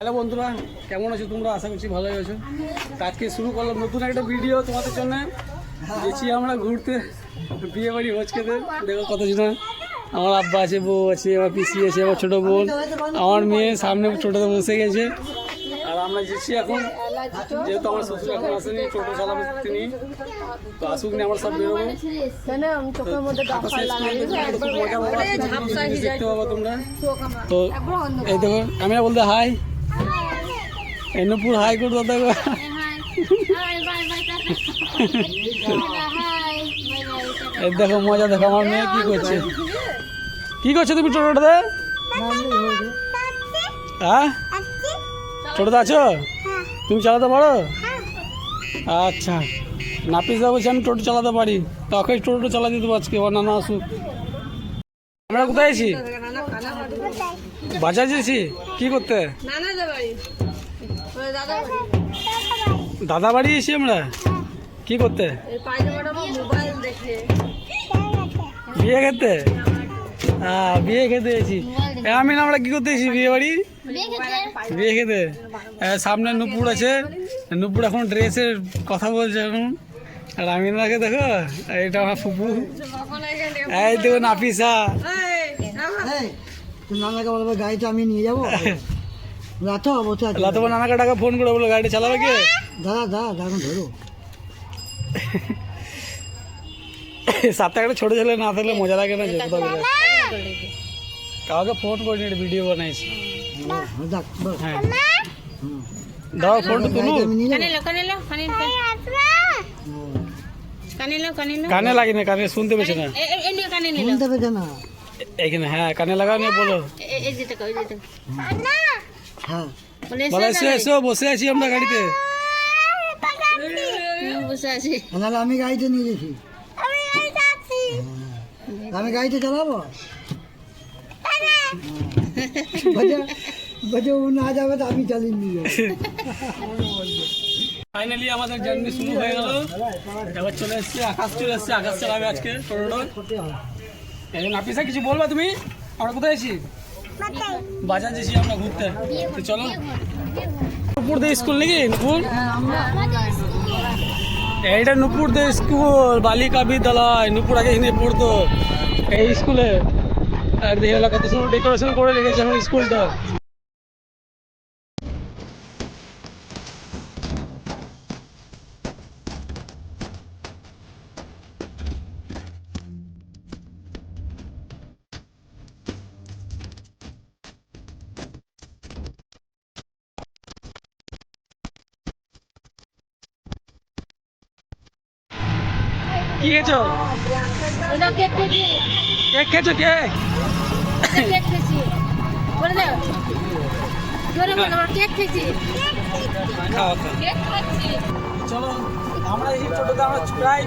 Hello বন্ধুরা, কেমন আছো তোমরা? আশা করছি ভালোই আছো। আজকে শুরু করলাম নতুন একটা ভিডিও তোমাদের জন্য। গেছি আমরা ঘুরতে বিয়ে বাড়ি ভোজ খেতে। দেখো কতজন, আমার আব্বা আছে, বউ আছে, আমার পিসি আছে, আমার ছোটো বোন, আমার মেয়ে সামনে টোটোতে বসে গেছে। আর আমরা যেছি এখন, যেহেতু আমার শ্বশুর এখন আসেনি, টোটো চালাবে তিনি, তো আসুক নিয়ে আমরা সব বেরোবো। দেখতে পাবো তোমরা। তো এই দেখো, আমি বলতে হাই নূপুর, হাই করো দেখো। এই দেখো মজা, দেখো আমার মেয়ে কি করছে। কি করছো তুমি টোটোটাতে? হ্যাঁ, টোটোতে আছো? তুমি চালাতে পারো? আচ্ছা, নাপিসদা বলছি আমি টোটো চালাতে পারি, তোকে টোটো চালা দিতে পারছি। ওর নানা আসুক। আমরা কোথায় আছি? বাজার যেছি। কি করতে? দাদা বাড়ি এসি আমরা। কি করতে? বিয়ে খেতে। বিয়ে খেতে এসি। আমি না, আমরা কি করতে এসি? বিয়ে বাড়ি বিয়ে খেতে। সামনে নূপুর আছে, নূপুর এখন ড্রেসের কথা বলছে এখন। আর আমি নাকে দেখো, এটা আমার ফুপু। এই দেখো নাফিসা। নানাকে বলবো গাড়িটা আমি নিয়ে যাবো। তোমার নানাকে টাকা ফোন করে বলো গাড়িটা চালাবে কে? দাদা এখন ধরো। সাথে একটা ছোট ছেলে না থাকলে মজা লাগে না। যেতে হবে, কাউকে ফোন করিনি, ভিডিও বানাইছি। হ্যাঁ, দাও ফোনটা তুলো। কানে লাগে না, কানে শুনতে পেয়েছে না। এখানে হ্যাঁ, কানে লাগাও নিয়ে বলো। বলো এসো এসো, বসে আছি আমরা গাড়িতে। আমি গাড়িতে নিয়ে গেছি, আমি গাড়িতে চালাবো। ও না যাবে তো আমি চালিয়ে নিয়ে যাবো। ফাইনালি আমাদের জার্নি শুরু হয়ে গেল। এবার চলে এসছি, আকাশ চলে এসছি, আকাশ চালাবে আজকে টোটোটা। এই নাপিসা কিছু বলবা তুমি? আমরা কোথায় আছি? বাজার যেছি আমরা ঘুরতে। তো চলো। নূপুর দে স্কুল নাকি? নূপুর, এইটা নূপুর দে স্কুল, বালিকা বিদ্যালয়। নূপুর আগে এখানে পড়তো এই স্কুলে। আর দেখে কত সুন্দর ডেকোরেশন করে রেখেছে এখন স্কুলটা। কি খেয়েছো? কেক খেয়েছো? কেক চলো, আমরা এই টোটোতে আমরা প্রায়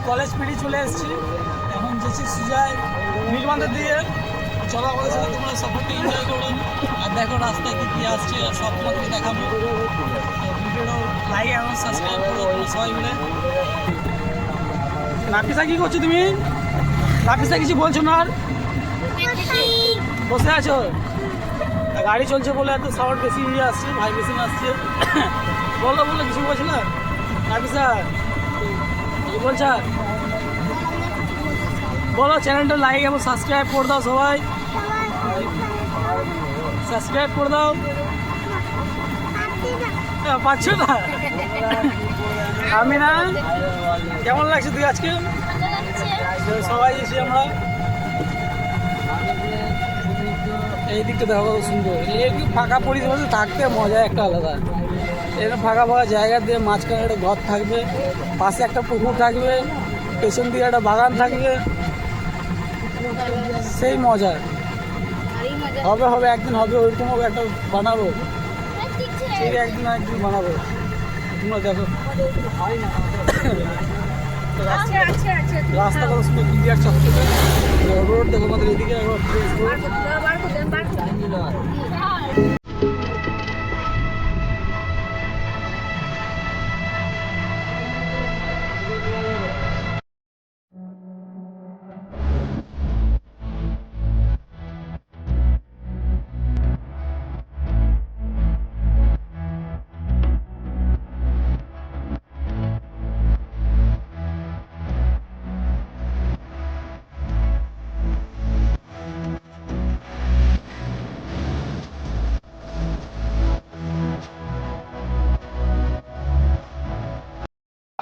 কলেজ পেরিয়ে চলে এসেছি। এখন যেছি সুজায় নীলবান্ধের দিয়ে। চলো আমাদের সাথে তোমরা সফরটা এনজয় করো। আর দেখো রাস্তায় কি কি আসছে, সব তোমাকে দেখাবো। ভিডিওটা লাইক এবং সাবস্ক্রাইব করো তোমরা সবাই মিলে। নাফিসা কি করছো তুমি? নাফিসা কিছু বলছো না? আর বসে আছো? গাড়ি চলছে বলে এত সাউন্ড বেশি আসছে, ভাইব্রেশন আসছে। বলো বলো, কিছু বলছো না? নাফিসা কি বলছ? বলো, চ্যানেলটা লাইক এবং সাবস্ক্রাইব করে দাও সবাই। সাবস্ক্রাইব করে দাও। পাচ্ছ না? আমি না, কেমন লাগছে তুই আজকে? সবাই এসে আমরা এই দিকটা দেখো কত সুন্দর। একটু ফাঁকা পরিবেশে থাকতে মজা একটা আলাদা। এরকম ফাঁকা ফাঁকা জায়গা দিয়ে মাঝখানে একটা ঘর থাকবে, পাশে একটা পুকুর থাকবে, পেছন দিকে একটা বাগান থাকবে, সেই মজা হবে। হবে একদিন হবে, ওইরকম হবে একটা বানাবো। ঠিক একদিন বানাবো, তোমরা দেখো। রাস্তা কত সুন্দর, ক্লিয়ার চকচকে রোড দেখো আমাদের এদিকে।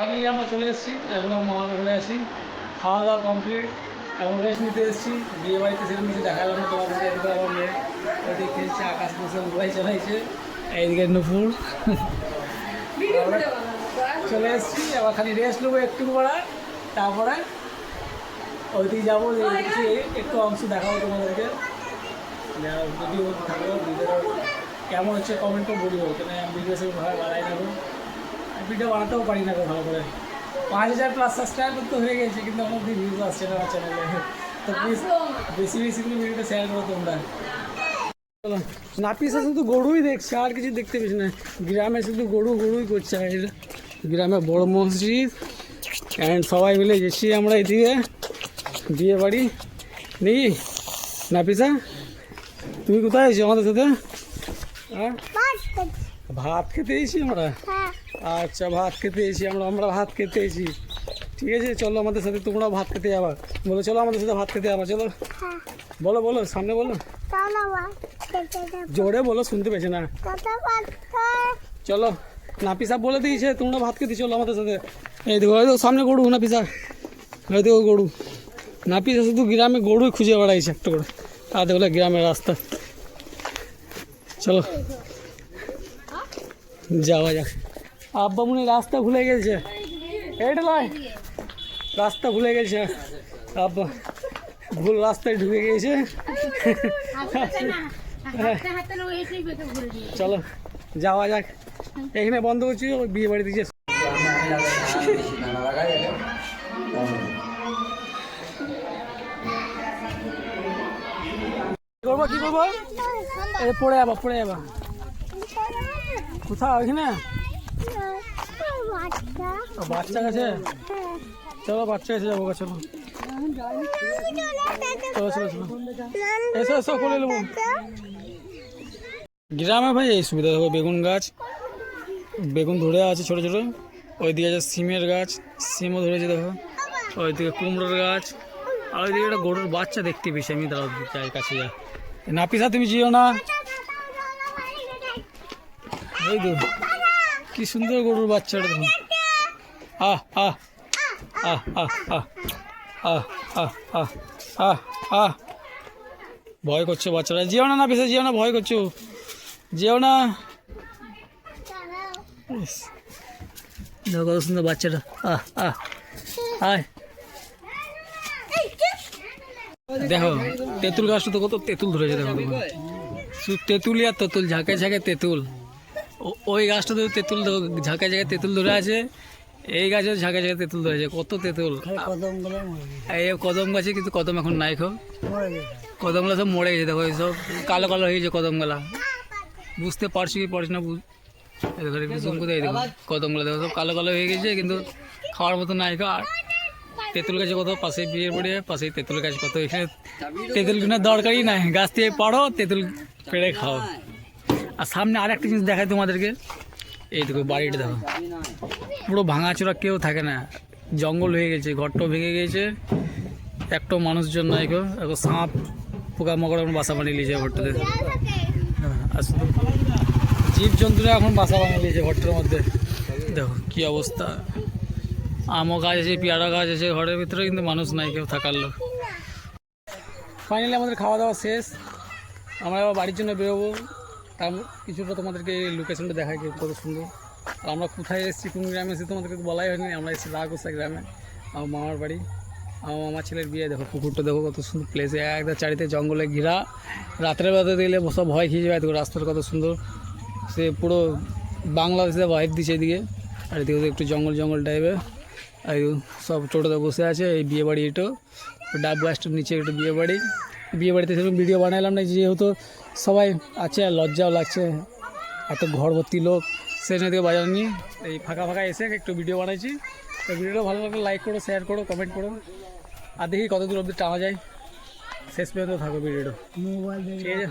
ফাইনালি আমরা চলে এসেছি, এখন মামার ঘরে আসি, খাওয়া দাওয়া কমপ্লিট, এখন রেস্ট নিতে এসেছি। বিয়ে বাড়িতে সেরকম কিছু দেখালাম না তোমাদের, এদিকে আমার মেয়ে ওইদিকে খেলছে, আকাশ বসে মোবাইল চালাইছে, এইদিকে নুপুর। আমরা চলে এসেছি, আবার খালি রেস্ট নেবো একটু পরে, তারপরে ওইদিকে যাবো, কিছু একটু অংশ দেখাবো তোমাদেরকে। ভিডিও থাকবো, ভিডিও কেমন হচ্ছে কমেন্টও বলবো, কেন ভিডিও সে ভালো বানাই না, ভিডিও বানাতেও পারি না ভালো করে। 5000+ সাবস্ক্রাইবার তো হয়ে গেছে, কিন্তু আমার ভিউজ আসছে না আমার চ্যানেলে। তো প্লিজ বেশি বেশি করে ভিডিওটা শেয়ার করো তোমরা। চলো, নাপিসা শুধু গরুই দেখছে, আর কিছু দেখতে পেয়েছি না। গ্রামে শুধু গরুই করছে। আর গ্রামে বড় মসজিদ অ্যান্ড সবাই মিলে গেছি আমরা এদিকে বিয়ে বাড়ি নেই। নাপিসা তুমি কোথায় আছো আমাদের সাথে? হ্যাঁ, ভাত খেতে এসেছি আমরা। আচ্ছা, ভাত খেতে এসেছি আমরা ভাত খেতে এসেছি। ঠিক আছে, চলো আমাদের সাথে, তোমরা ভাত খেতে যাবা। বলো চলো আমাদের সাথে ভাত খেতে যাবা, চলো। বলো বলো, সামনে বলো, জোরে বলো, শুনতে পেয়েছে না। চলো, নাপিসা বলে দিয়েছে তোমরা ভাত খেতে চলো আমাদের সাথে। এই দেখো, এই দেখো সামনে গরু, নাপিসা এই দেখো গরু। নাপিসা শুধু গ্রামে গরুই খুঁজে বেড়াইছে একটা করে, আর দেখো গ্রামের রাস্তা। চলো যাওয়া যাক। আব্বা মনে হয় রাস্তা ভুলে গেছে, এইটা নয়, রাস্তা ভুলে গেছে আব্বা, ভুল রাস্তায় ঢুকে গিয়েছে। চলো যাওয়া যাক, এখানে বন্ধ করছি, ওই বিয়ে বাড়ি দিয়েছে। করবো কি করবো, এই পড়ে যাবা কোথাও ওইখানে বাচ্চা কাছে। চলো বাচ্চা কাছে যাবো, চলো চলো চলো চলো, এসো এসো করে নেবো। গ্রামে ভাই এই সুবিধা, দেখো বেগুন গাছ, বেগুন ধরে আছে ছোটো ছোটো, ওইদিকে আছে সিমের গাছ, সিমও ধরেছে দেখো, ওইদিকে কুমড়োর গাছ, আর ওইদিকে একটা গরুর বাচ্চা দেখতে পেয়েছি আমি, দাঁড়াও যাই কাছে যা। নাপিসা তুমি যেও না, এই তো কি সুন্দর গরুর বাচ্চাটা দেখো। আহ আহ আহ আহ আহ আহ আহ আহ আহ আহ, ভয় করছো বাচ্চারা, যেও না নাপিসা যেও না, ভয় করছো, যেও না। দেখো কত সুন্দর বাচ্চাটা, আহ আহ আয়। দেখো তেঁতুল গাছটা তো কত তেঁতুল ধরেছে, দেখো শুধু তেঁতুলই আর তেঁতুল, ঝাঁকে ঝাঁকে তেঁতুল। ওই গাছটা তো তেঁতুল, ঝাঁকে ঝাঁকে তেঁতুল ধরে আছে, এই গাছে ঝাঁকে ঝাঁকে তেঁতুল ধরেছে, কত তেঁতুল। এই কদম গাছে কিন্তু কদম এখন নাই, খো কদমগুলো সব মরে গেছে, দেখো সব কালো কালো হয়ে গেছে কদমগুলা, বুঝতে পারছি কি পারছি না। জুম করে দেখো কদমগুলো, দেখো সব কালো কালো হয়ে গেছে, কিন্তু খাওয়ার মতো নাই। আর তেঁতুল গাছে কত, পাশে বিয়ে পড়ে পাশেই তেঁতুল গাছ কত, এখানে তেঁতুল কেনার দরকারই নাই, গাছ থেকে পাড়ো তেঁতুল পেড়ে খাও। আর সামনে আর একটা জিনিস দেখায় তোমাদেরকে, এই দেখো বাড়িটা দেখো পুরো ভাঙাচোরা, কেউ থাকে না, জঙ্গল হয়ে গেছে, ঘরটাও ভেঙে গেছে, একটাও মানুষজন নাই, কেউ এখন সাপ পোকামাকড় এখন বাসা বানিয়ে নিয়েছে ঘরটাতে। আর শুধু জীবজন্তুরা এখন বাসা বানিয়ে নিয়েছে ঘরটার মধ্যে, দেখো কি অবস্থা। আমও গাছ আছে, পেয়ারা গাছ আছে ঘরের ভিতরে, কিন্তু মানুষ নাই কেউ থাকার লোক। ফাইনালি আমাদের খাওয়া দাওয়া শেষ, আমরা আবার বাড়ির জন্য বেরোবো। তার কিছুটা তোমাদেরকে লোকেশনটা দেখাই কত সুন্দর। আর আমরা কোথায় এসেছি, কোন গ্রামে এসেছি তোমাদেরকে বলাই হয়নি। আমরা এসেছি রাগোসা গ্রামে, আমার মামার বাড়ি, আমার মামার ছেলের বিয়ে। দেখো পুকুরটা দেখো কত সুন্দর প্লেসে, একদম চারিতে জঙ্গলে ঘেরা, রাত্রের বেলাতে দিলে সব ভয় খেয়ে যাবে। দেখো রাস্তাটা কত সুন্দর, সে পুরো বাংলাদেশে ভাইব দিচ্ছে এদিকে, আর এদিকে একটু জঙ্গল জঙ্গল টাইপের। আর সব টোটোতে বসে আছে, এই বিয়ে বাড়ি, এটো ডাব গাছটার নিচে একটা বিয়ে বাড়ি। বিয়ে বাড়িতে সেরকম ভিডিও বানালাম না, যেহেতু সবাই আছে আর লজ্জাও লাগছে, এত ঘর ভর্তি লোক, সেই দিকে বাজার নিয়ে এই ফাঁকা ফাঁকা এসে একটু ভিডিও বানাইছি। তো ভিডিওটা ভালো লাগলে লাইক করো, শেয়ার করো, কমেন্ট করো, আর দেখি কত দূর অবধি টানা যায়, শেষ পর্যন্ত থাকো ভিডিওটা, ঠিক আছে।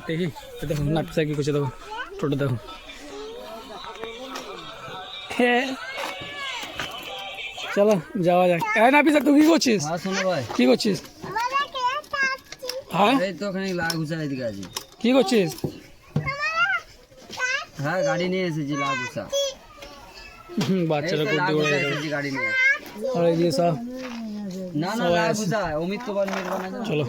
দেখি দেখো নাপিসা কী করছে, দেখো টোটো দেখো। হ্যাঁ চলো যাওয়া যাক। হ্যাঁ নাপিসা তুই কী করছিস? শোনো ভাই, কী করছিস? হ্যাঁ এই তো ওখানে লাগুসা এদিকে আছি। কী করছিস? হ্যাঁ গাড়ি নিয়ে এসেছি লাগুসা। বাচ্চারা ঘুরতে ঘুরে যাবে গাড়ি নিয়ে আর এই যে সব না না সবাই না আছে। বুঝা অমিত তো বান মেরবানা চলো